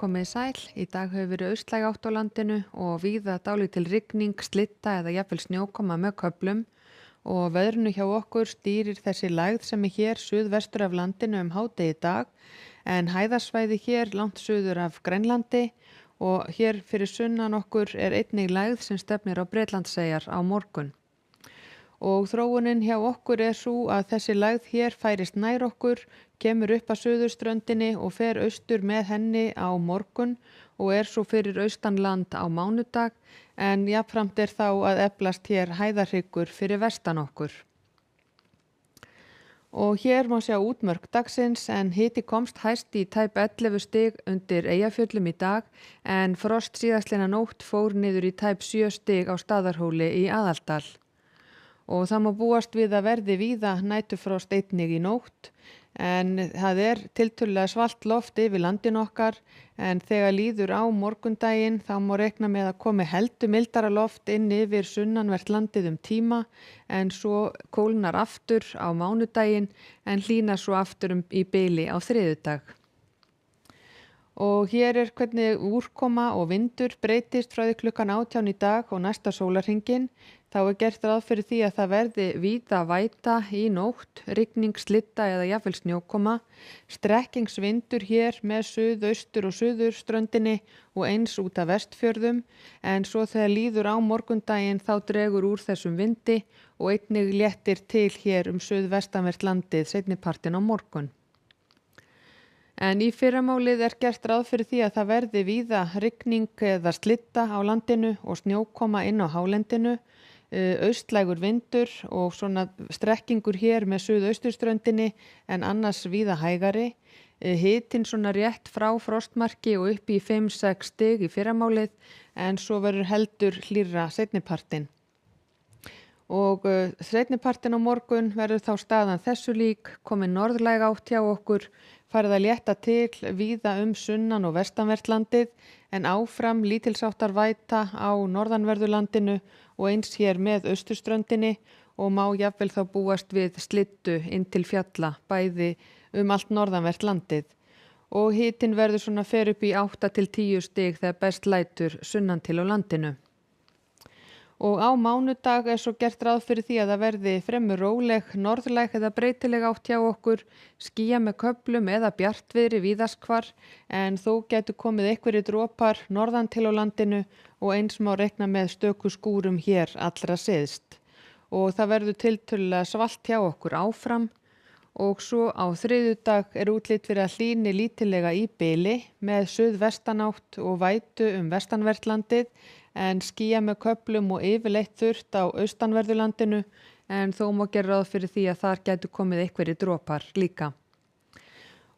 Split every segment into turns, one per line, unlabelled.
komið sæl. Í dag hefur verið austlæg átt á landinu og víða dálítil rigning, slitta eða jafnvel snjókoma með köflum og veðrinu hjá okkur stýrir þessi lægð sem er hér suðvestur af landinu hádegi í dag en hæðarsvæði hér langt suður af Grænlandi og hér fyrir sunnan okkur er einnig lægð sem stefnir á Bretlandseyjar á morgun. Og þróunin hjá okkur er svo að þessi lægð hér færist nær okkur, kemur upp að suðurströndinni og fer austur með henni á morgun og er svo fyrir austanland á mánudag en jafnframt er þá að eflast hér hæðarhryggur fyrir vestan okkur. Og hér má sjá útmörk dagsins en hiti komst hæst í tæp 11 stig undir Eyjafjöllum í dag en frost síðastliðna nótt fór niður í tæp 7 stig á Staðarhóli í Aðaldal. Og það má búast við að verði víða næturfrost einnig í nótt en það er tiltölulega svalt loft yfir landin okkar en þegar líður á morgundaginn þá má rekna með að komi heldur mildara loft inn yfir sunnanvert landið tíma en svo kólnar aftur á mánudaginn en hlýnar svo aftur í bili á þriðjudag. Og hér er hvernig úrkoma og vindur breytist frá því klukkan 18 í dag og næsta sólarhringinn. Þá er gert ráð fyrir því að það verði víða væta í nótt, rigning, slitta eða jafnvel snjókoma, strekkingsvindur hér með suðaustur og suðurströndinni og eins út af Vestfjörðum en svo þegar líður á morgundaginn þá dregur úr þessum vindi og einnig léttir til hér suðvestanvert landið seinnipartinn á morgun. En í fyrramálið er gert ráð fyrir því að það verði víða rigning eða slitta á landinu og snjókoma inn á hálendinu, austlægur vindur og svona strekkingur hér með suðausturströndinni en annars víða hægari. Hitinn svona rétt frá frostmarki og upp í 5-6 stig í fyrramálið en svo verður heldur hlýrra seinnipartinn. Og seinnipartinn á morgun verður þá staðan þessu lík, komin norðlæg átt hjá okkur, farið að létta til víða sunnan og vestanvert landið en áfram lítilsháttar væta á norðanverðurlandinu og eins hér með austurströndinni og má jafnvel þá búast við slittu inn til fjalla bæði allt norðanvert landið. Og hitinn verður svona fer upp í 8-10 stig þegar best lætur sunnan til á landinu. Og á mánudag er svo gert ráð fyrir því að það verði fremur róleg, norðlæg eða breytileg átt hjá okkur, skýja með köflum eða bjartviðri víðast hvar en þó getur komið einhverjir dropar norðan til á landinu og eins má rekna með stöku skúrum hér allra syðst. Og það verður tiltölulega svalt hjá okkur áfram og svo á þriðjudag er útlit fyrir að hlýni lítillega í bili með suðvestanátt og vætu vestanvert landið en skýja með köflum og yfirleitt þurrt á austanverðurlandinu en þó má gera ráð fyrir því að þar gætu komið einhverjir dropar líka.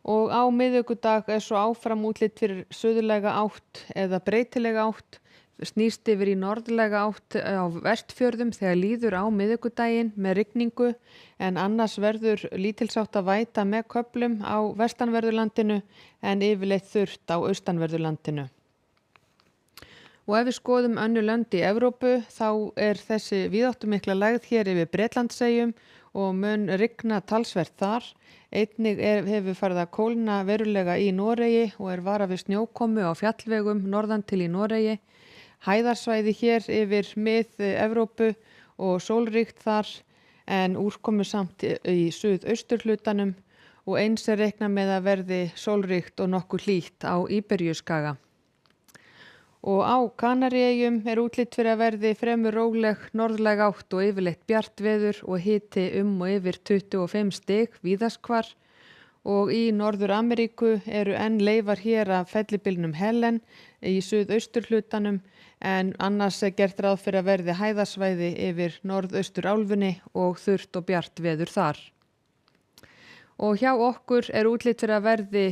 Og á miðvikudag er svo áfram útlit fyrir suðurlega átt eða breytilega átt, snýst yfir í norðlega átt á Vestfjörðum þegar líður á miðvikudaginn með rigningu en annars verður lítilsháttar væta með köflum á vestanverðurlandinu en yfirleitt þurrt á austanverðurlandinu. Og ef við skoðum önnur lönd í Evrópu þá er þessi víðáttumikla lægð hér yfir Bretlandseyjum og mun rigna talsvert þar. Einnig hefur farið að kólna verulega í Noregi og er varað við snjókomu á fjallvegum norðan til í Noregi. Hæðarsvæði hér yfir mið-Evrópu og sólríkt þar en úrkomu samt í suðausturhlutanum og eins er reiknað með að verði sólríkt og nokkuð hlýtt á Íberíuskaga. Og á Kanaríeyjum er útlit fyrir að verði fremur róleg, norðlæg átt og yfirleitt bjart veður og hiti og yfir 25 stig víðast hvar. Og í Norður-Ameríku eru enn leifar hér af fellibylnum Helen í suðausturhlutanum en annars er gert ráð fyrir að verði hæðarsvæði yfir norðausturálfunni og þurrt og bjart veður þar. Og hjá okkur er útlit fyrir að verði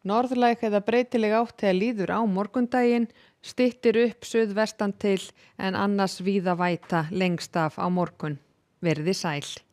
norðlæg eða breytileg átt þegar líður á morgundaginn, styttir upp suðvestan til en annars víða væta lengst af á morgun. Verið sæl.